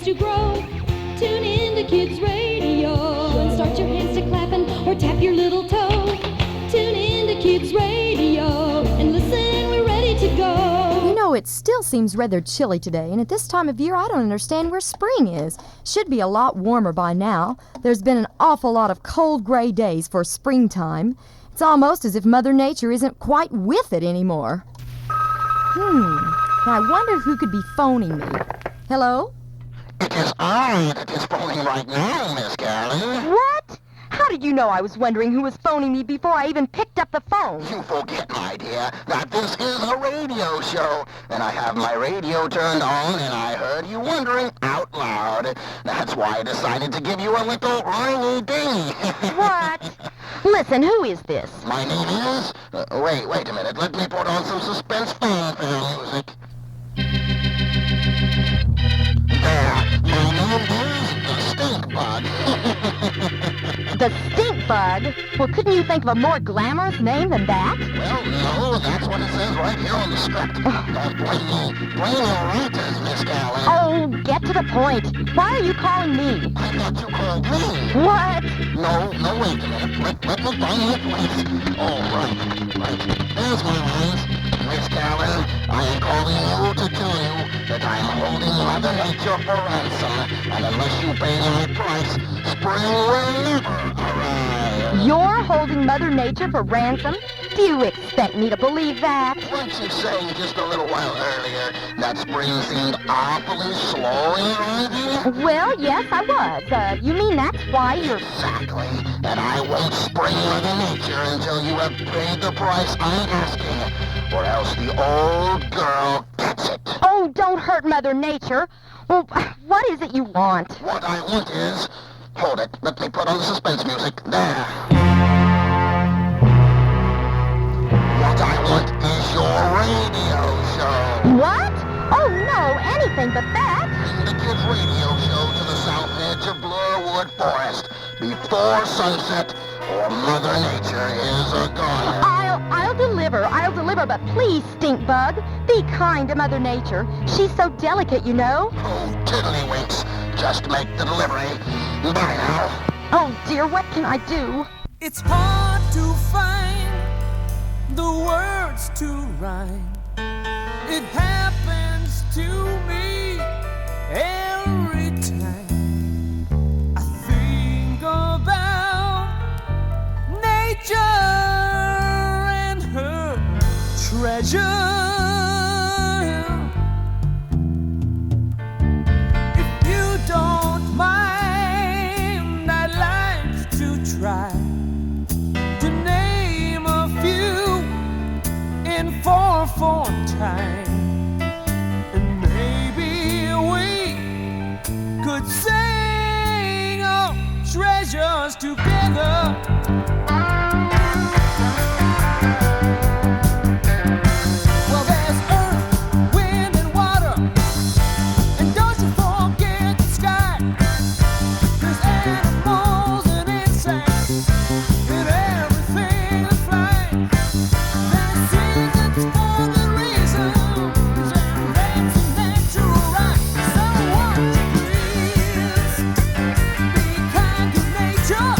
chance to grow. Tune in to Kids Radio and start your hands to clapping or tap your little toe. Tune in to Kids Radio and listen, we're ready to go. You know, it still seems rather chilly today, and at this time of year, I don't understand where spring is. Should be a lot warmer by now. There's been an awful lot of cold gray days for springtime. It's almost as if Mother Nature isn't quite with it anymore. I wonder who could be phoning me. Hello? It is I that is phoning right now, Miss Carolyn. What? How did you know I was wondering who was phoning me before I even picked up the phone? You forget, my dear, that this is a radio show, and I have my radio turned on, and I heard you wondering out loud. That's why I decided to give you a little rainy day. What? Listen, who is this? My name is... wait a minute. Let me put on some suspense fanfare music. There. My name is the Stink Bug. The Stink Bug? Well, couldn't you think of a more glamorous name than that? Well, no, that's what it says right here on the script. Blame your writers, Miss Carolyn. Oh, get to the point. Why are you calling me? I thought you called me. What? No, wait a minute. Let me find your place. Oh, right. There's my lines. Miss Carolyn, I am calling you to tell you that I am holding Mother Nature for ransom, and unless you pay my price, spring will never arrive. You're holding Mother Nature for ransom? Do you expect me to believe that? Weren't you saying just a little while earlier that spring seemed awfully slow in arriving? Well, yes, I was. You mean that's why you're... Exactly. And I won't spring Mother Nature until you have paid the price I'm asking, or else the old girl gets it. Oh, don't hurt Mother Nature. Well, what is it you want? What I want is... Hold it. Let me put on the suspense music. There. What I want is your radio show. What? Oh, no, anything but that. Bring the kids' radio show to the south edge of Blurwood Forest before sunset, or Mother Nature is a goner. I'll deliver, but please, Stink Bug, be kind to Mother Nature. She's so delicate, you know. Oh, tiddlywinks. Just make the delivery. Bye now. Oh, dear, what can I do? It's hard to find the words to rhyme. It happens to me every time I think about nature and her treasure. If you don't mind, I'd like to try to name a few in 4/4 time, and maybe we could sing our treasures together. Well, there's earth, wind, and water, and don't you forget the sky. There's animals and insects and everything that flies. There's seasons for the reasons, and that's a natural right. So won't you please be kind to nature?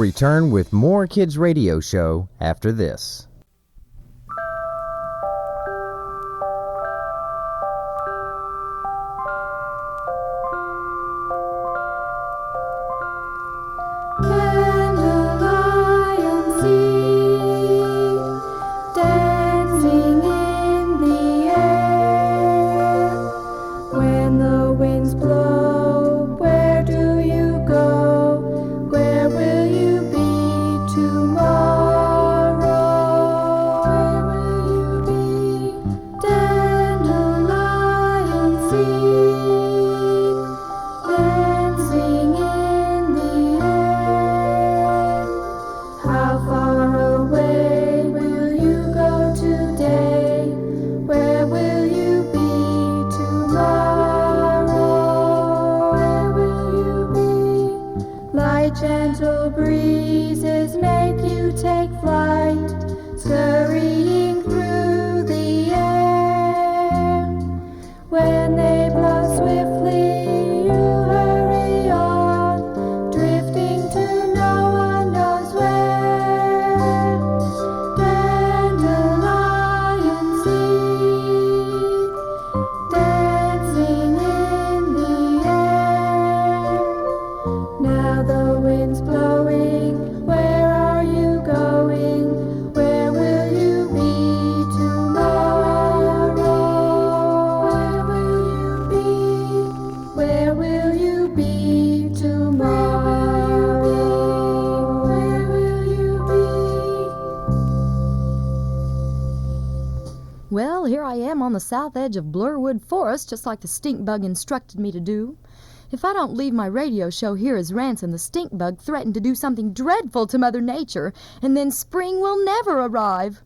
return with more Kids Radio Show after this. Well, here I am on the south edge of Blurwood Forest, just like the stink bug instructed me to do. If I don't leave my radio show here as ransom, the stink bug threatened to do something dreadful to Mother Nature, and then spring will never arrive.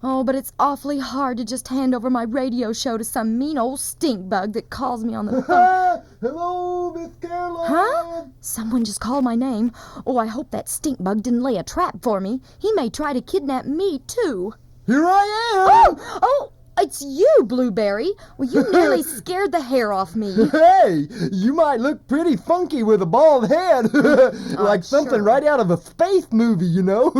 Oh, but it's awfully hard to just hand over my radio show to some mean old stink bug that calls me on the phone. Hello, Miss Carolyn. Huh? Someone just called my name. Oh, I hope that stink bug didn't lay a trap for me. He may try to kidnap me, too. Here I am. Oh, it's you, Blueberry. Well, you nearly scared the hair off me. Hey, you might look pretty funky with a bald head. Like something sure. right out of a space movie, you know.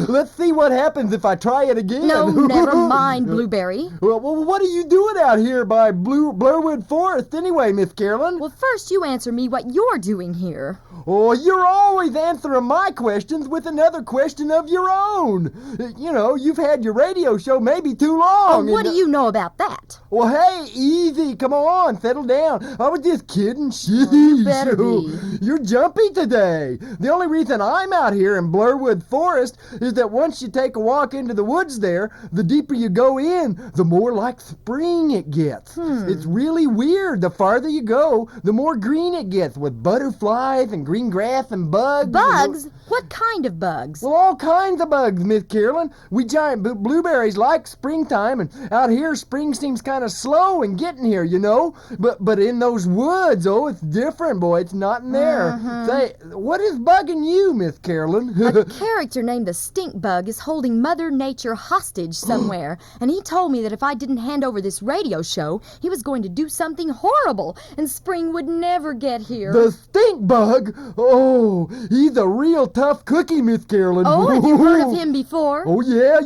Let's see what happens if I try it again. No, never mind, Blueberry. Well, what are you doing out here by Blurwood Forest anyway, Miss Carolyn? Well, first you answer me what you're doing here. Oh, you're always answering my questions with another question of your own. You know, you've had your radio show maybe too long. What do you know about that? Well, hey, easy. Come on, settle down. I was just kidding. Sheesh. You better be. You're jumpy today. The only reason I'm out here in Blurwood Forest is that once you take a walk into the woods there, the deeper you go in, the more like spring it gets. It's really weird. The farther you go, the more green it gets with butterflies and green grass and bugs. Bugs? What kind of bugs? Well, all kinds of bugs, Miss Carolyn. We giant blueberries like springtime, and out here spring seems kind of slow in getting here, you know. But in those woods, oh, it's different, boy. It's not in there. Say, what is bugging you, Miss Carolyn? A character named the Stink Bug is holding Mother Nature hostage somewhere, and he told me that if I didn't hand over this radio show, he was going to do something horrible, and spring would never get here. The stink bug? Oh, he's a real tough cookie, Miss Carolyn. Oh, have you heard of him before? Oh, yeah.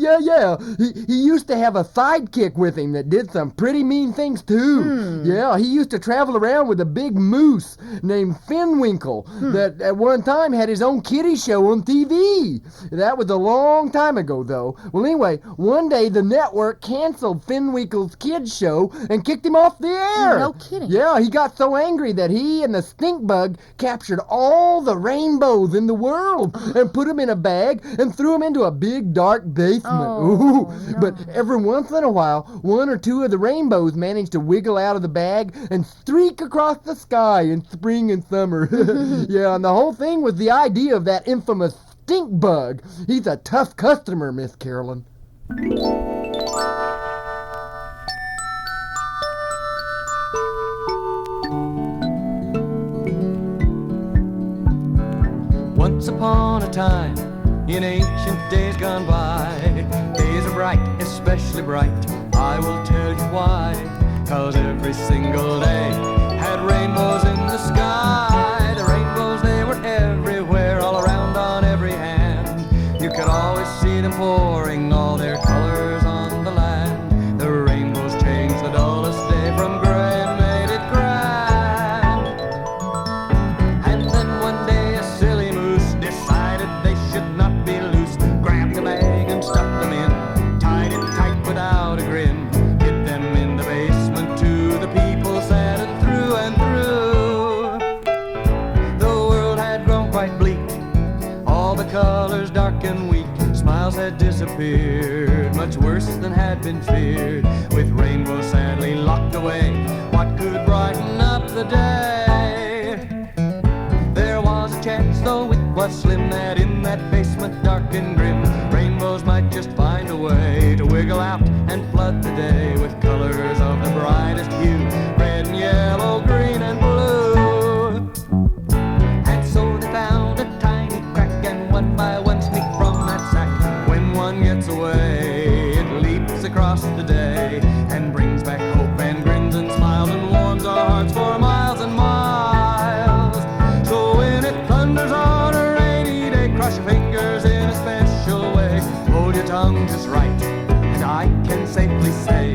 He used to have a sidekick with him that did some pretty mean things, too. Yeah, he used to travel around with a big moose named Finwinkle that at one time had his own kiddie show on TV. That was a long time ago, though. Well, anyway, one day the network canceled Finwinkle's kids show and kicked him off the air. No kidding. Yeah, he got so angry that he and the stink bug captured all the rainbows in the world and put them in a bag and threw them into a big dark basement. Oh, no. But every once in a while, one or two of the rainbows managed to wiggle out of the bag and streak across the sky in spring and summer. Yeah, and the whole thing was the idea of that infamous stink bug. He's a tough customer, Miss Carolyn. Once upon a time, in ancient days gone by, days are bright, especially bright, I will tell you why. 'Cause every single day had rainbows in the sky. The rainbows, they were everywhere, all around on every hand. could always see them pouring all their colors on the land. The rainbows changed the dullest day from gray and made it grand. And then one day a silly moose decided they should not be loose. Grabbed the bag and stuffed them in, tied it tight without a grin, hid them in the basement to the people sad and through and through. The world had grown quite bleak, all the colors dark and weak. Smiles had disappeared, much worse than had been feared. With rainbows sadly locked away, what could brighten up the day? There was a chance, though it was slim, that in that basement dark and grim, rainbows might just find a way to wiggle out and flood the day with colors of the brightest hue, red and yellow, green and blue. And so they found a tiny crack, and one by one sneak from that sack. When one gets away, it leaps across the day and brings back hope and grins and smiles and warms our hearts for miles and miles. So when it thunders on a rainy day, cross your fingers in a special way, hold your tongue just right, and I can safely say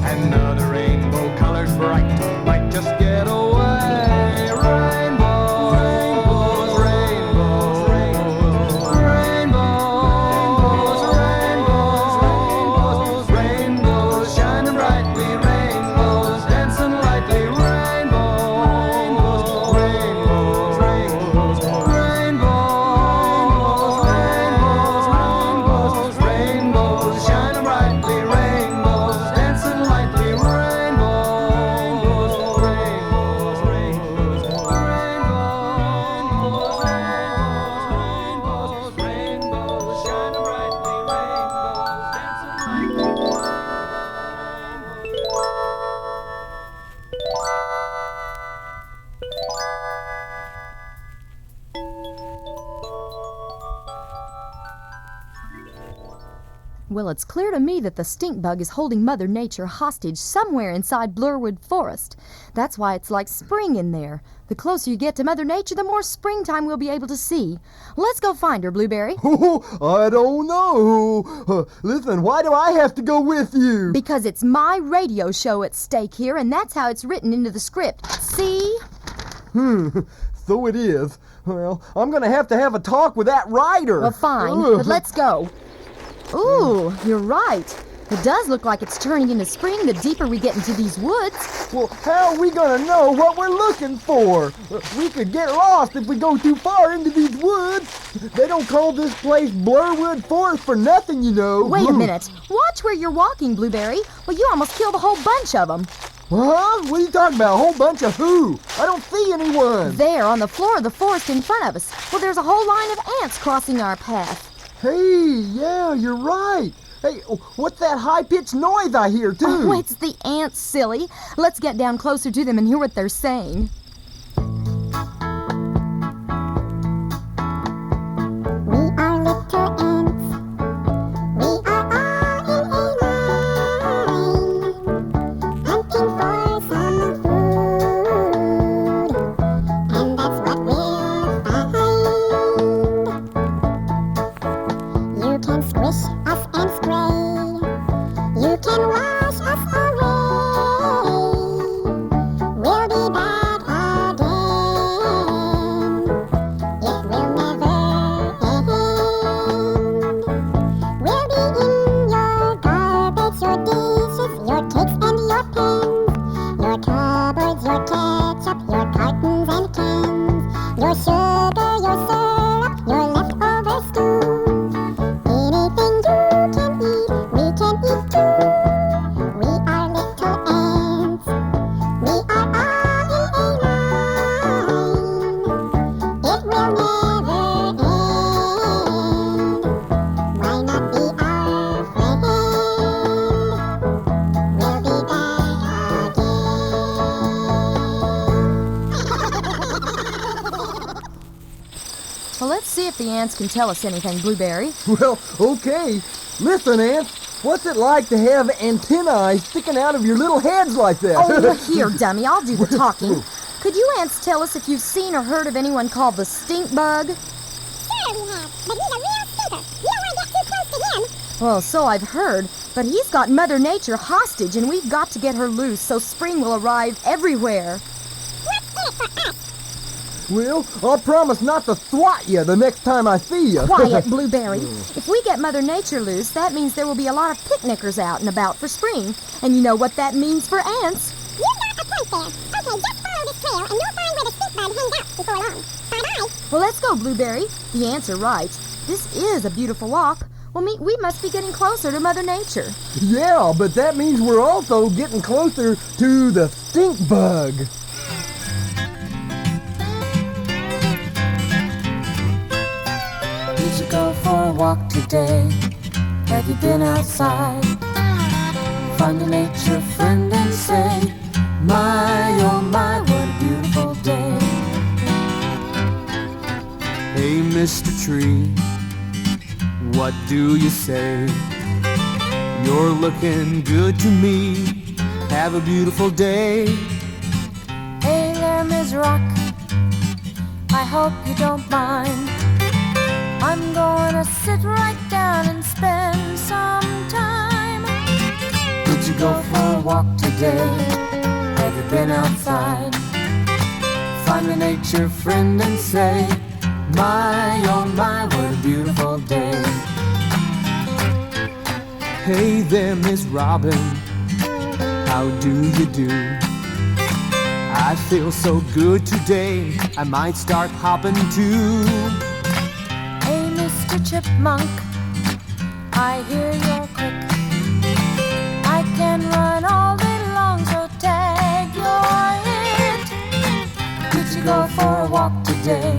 another rainbow colors bright might just get away. Rainbow, rainbows, rainbows, rainbows, rainbows, rainbows, rainbows, shining brightly, rainbows, dancing lightly, rainbows, rainbows, rainbows, rainbows, rainbows, rainbows, shining brightly, rainbows, dancing lightly, rainbows, rainbows, rainbows, rainbows, rainbows, rainbows, shining brightly, rainbows, dancing Well, it's clear to me that the stink bug is holding Mother Nature hostage somewhere inside Blurwood Forest. That's why it's like spring in there. The closer you get to Mother Nature, the more springtime we'll be able to see. Let's go find her, Blueberry. Oh, I don't know. Listen, why do I have to go with you? Because it's my radio show at stake here, and that's how it's written into the script. See? So it is. Well, I'm going to have a talk with that writer. Well, fine, Ugh. but let's go. Ooh, you're right. It does look like it's turning into spring the deeper we get into these woods. Well, how are we going to know what we're looking for? We could get lost if we go too far into these woods. They don't call this place Blurwood Forest for nothing, you know. Wait a minute. Watch where you're walking, Blueberry. Well, you almost killed a whole bunch of them. Huh? What are you talking about? A whole bunch of who? I don't see anyone. There, on the floor of the forest in front of us. Well, there's a whole line of ants crossing our path. Hey, yeah, you're right. Hey, what's that high-pitched noise I hear, too? Oh, it's the ants, silly. Let's get down closer to them and hear what they're saying. We are little ants. We are all in a line, hunting for some food, and that's what we'll find. You can squish us and spray. You can wash us away. We'll be back again. It will never end. We'll be in your garbage, your dishes, your cakes and your pens, your cupboards, your ketchup, your cartons and cans, your sugar, your syrup, your leftover stew. Anything you can eat, we can eat too. We are little ants. We are all in a line. It will never end. Why not be our friend? We'll be back again. Well, let's see if the ants can tell us anything, Blueberry. Well, okay. Listen, ants, what's it like to have antennae sticking out of your little heads like that? Oh, look here, dummy. I'll do the talking. Could you ants tell us if you've seen or heard of anyone called the stink bug? Sure we have, but he's a real stinker. You don't want to Well, so I've heard, but he's got Mother Nature hostage, and we've got to get her loose so spring will arrive everywhere. Well, I'll promise not to swat you the next time I see you. Quiet, Blueberry. If we get Mother Nature loose, that means there will be a lot of picnickers out and about for spring. And you know what that means for ants. You got a point there. Okay, just follow this trail and you'll find where the stink bug hangs out before long. Bye-bye. Well, let's go, Blueberry. The ants are right. This is a beautiful walk. Well, we must be getting closer to Mother Nature. Yeah, but that means we're also getting closer to the stink bug. Did you go for a walk today? Have you been outside? Find a nature friend and say, my, oh my, what a beautiful day. Hey, Mr. Tree, what do you say? You're looking good to me. Have a beautiful day. Hey there, Ms. Rock, I hope you don't mind. I'm gonna sit right down and spend some time. Did you go for a walk today? Have you been outside? Find a nature friend and say, my, oh my, what a beautiful day. Hey there, Miss Robin, how do you do? I feel so good today, I might start hopping too. Hey, Mr. Chipmunk, I hear you're quick. I can run all day long, so tag your hit. Did you go for a walk today?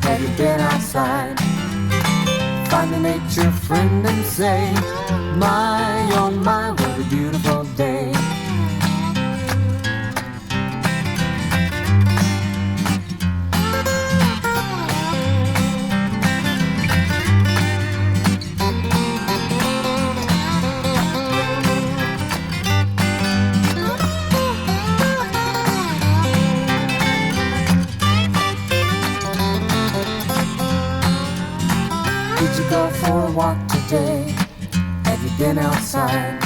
Have you been outside? Find a nature friend and say, my, oh my, what a beautiful day. Did you go for a walk today? Have you been outside?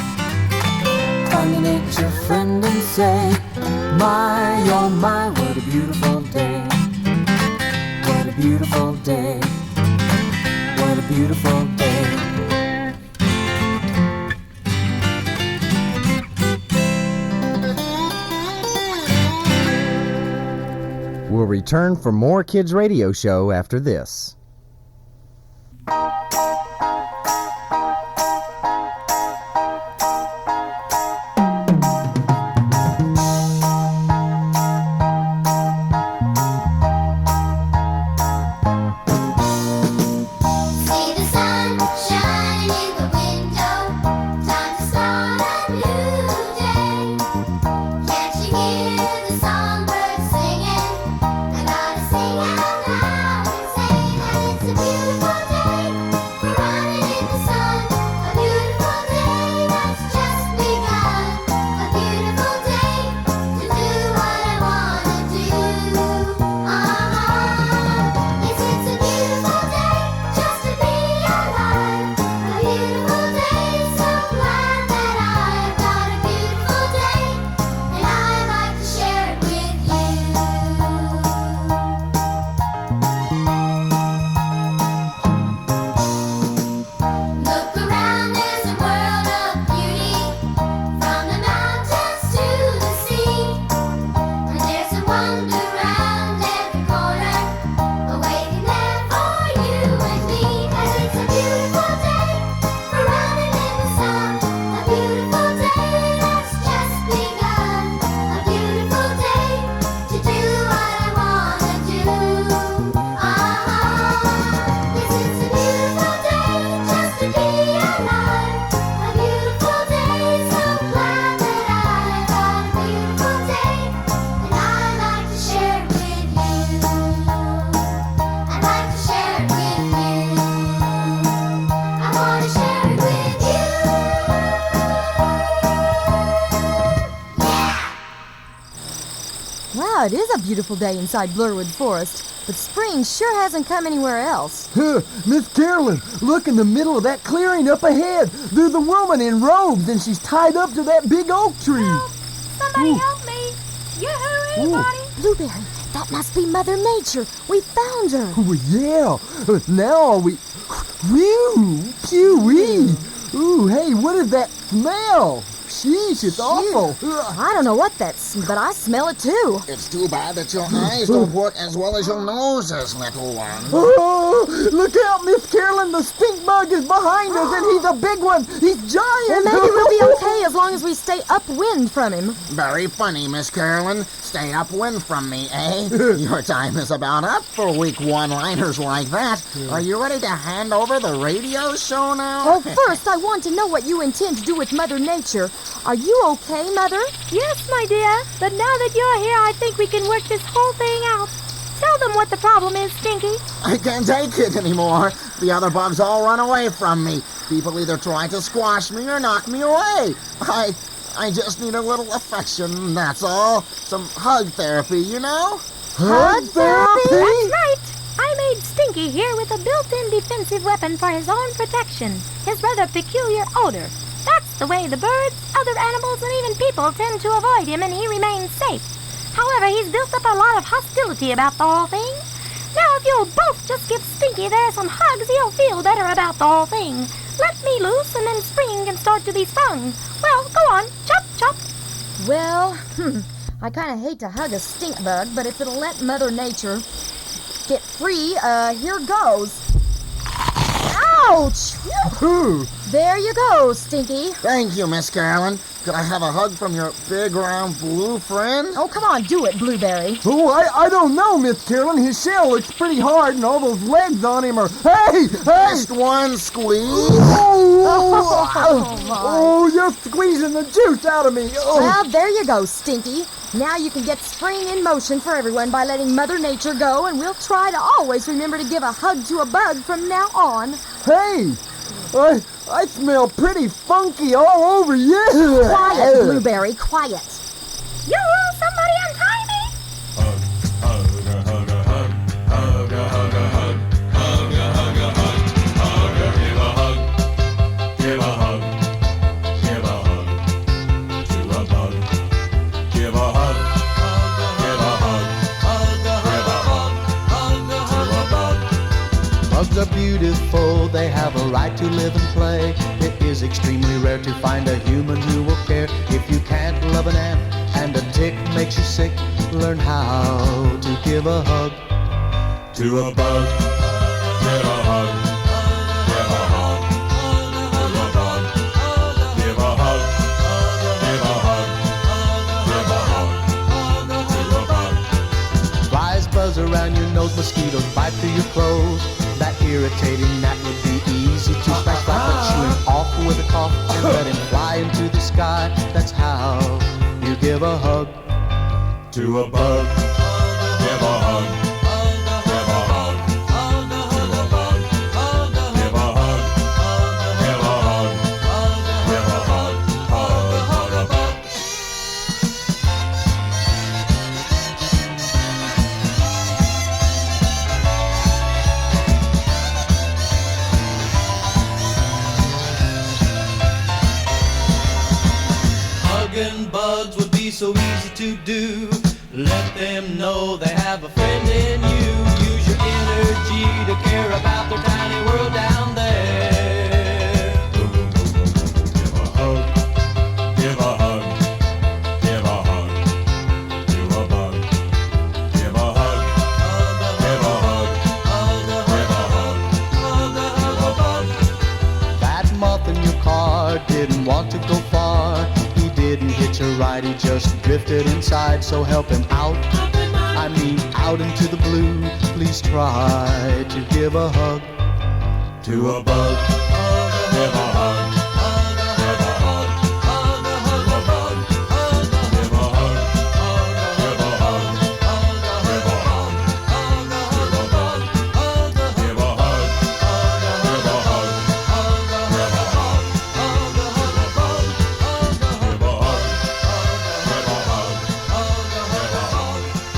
Find a nature friend and say, my, oh my, what a beautiful day. What a beautiful day. What a beautiful day. We'll return for more Kids Radio Show after this. See the sun shining in the window. Time to start a new day. Can't you hear the songbirds singing? I gotta sing out loud and say that Yeah, it is a beautiful day inside Blurwood Forest, but spring sure hasn't come anywhere else. Miss Carolyn, look in the middle of that clearing up ahead. There's a woman in robes, and she's tied up to that big oak tree. Help! Somebody help me! Yoo-hoo, anybody? Blueberry, that must be Mother Nature. We found her. Oh, yeah. Now we... Whew! Pee-wee! Ooh, hey, what is that smell? Sheesh, it's awful. I don't know what that's, but I smell it too. It's too bad that your eyes don't work as well as your noses, little one. Oh, look out, Miss Carolyn. The stink bug is behind us, and he's a big one. He's giant. Well, maybe we'll be okay as long as we stay upwind from him. Very funny, Miss Carolyn. Stay upwind from me, eh? Your time is about up for weak one-liners like that. Are you ready to hand over the radio show now? Well, first, I want to know what you intend to do with Mother Nature. Are you okay, Mother? Yes, my dear. But now that you're here, I think we can work this whole thing out. Tell them what the problem is, Stinky. I can't take it anymore. The other bugs all run away from me. People either try to squash me or knock me away. I just need a little affection, that's all. Some hug therapy, you know? Hug therapy? That's right. I made Stinky here with a built-in defensive weapon for his own protection. His rather peculiar odor. That's the way the birds, other animals, and even people tend to avoid him, and he remains safe. However, he's built up a lot of hostility about the whole thing. Now, if you'll both just give Stinky there some hugs, he'll feel better about the whole thing. Let me loose, and then Spring can start to be sprung. Well, go on. Chop, chop. Well, I kind of hate to hug a stink bug, but if it'll let Mother Nature get free, here goes. Ouch! There you go, Stinky. Thank you, Miss Carolyn. Could I have a hug from your big, round, blue friend? Oh, come on, do it, Blueberry. Oh, I don't know, Miss Carolyn. His shell looks pretty hard, and all those legs on him are... Hey! Just one squeeze. Oh, you're squeezing the juice out of me. Oh. Well, there you go, Stinky. Now you can get spring in motion for everyone by letting Mother Nature go, and we'll try to always remember to give a hug to a bug from now on. Hey! I smell pretty funky all over you. Quiet, Blueberry, quiet. Yoo-hoo, somebody untie me. Bugs are beautiful, they have a right to live and play. It is extremely rare to find a human who will care. If you can't love an ant and a tick makes you sick, learn how to give a hug to a bug. Give a hug. Give a hug. To a bug. Give a hug. Give a hug. Give a hug. To a bug. Flies buzz around your nose, mosquitoes bite through your clothes. That irritating gnat would be easy to scratch by, but chew him off with a cough and let him fly into the sky. That's how you give a hug to a bug. Give a hug. Give a hug. To a bug. Give a hug. Give a hug. Give a hug. Hug a bug. Hugging bugs would be so easy to do. Let them know they have a friend in you. Use your energy to care about their tiny world down there. Give a hug. Give a hug. Give a hug. To a bug. Give a hug. Give a hug. Give a hug. To a bug. That moth in your car didn't want to go far. He didn't hitch a ride, he just drifted inside. So help him out. I mean out into the blue. Please try to give a hug to a bug. Give a hug. Give a hug. To a bug. Give a hug. Give a hug. Give a hug. To a bug. Give a hug. Give a hug. Give a hug. To a bug. Give a hug. Give a hug. Give a hug.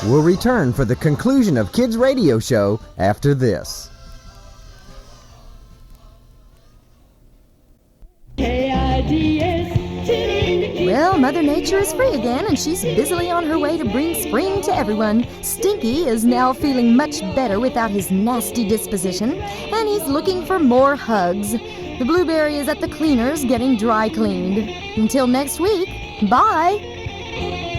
We'll return for the conclusion of Kids Radio Show after this. Well, Mother Nature is free again, and she's busily on her way to bring spring to everyone. Stinky is now feeling much better without his nasty disposition, and he's looking for more hugs. The blueberry is at the cleaners getting dry cleaned. Until next week, bye!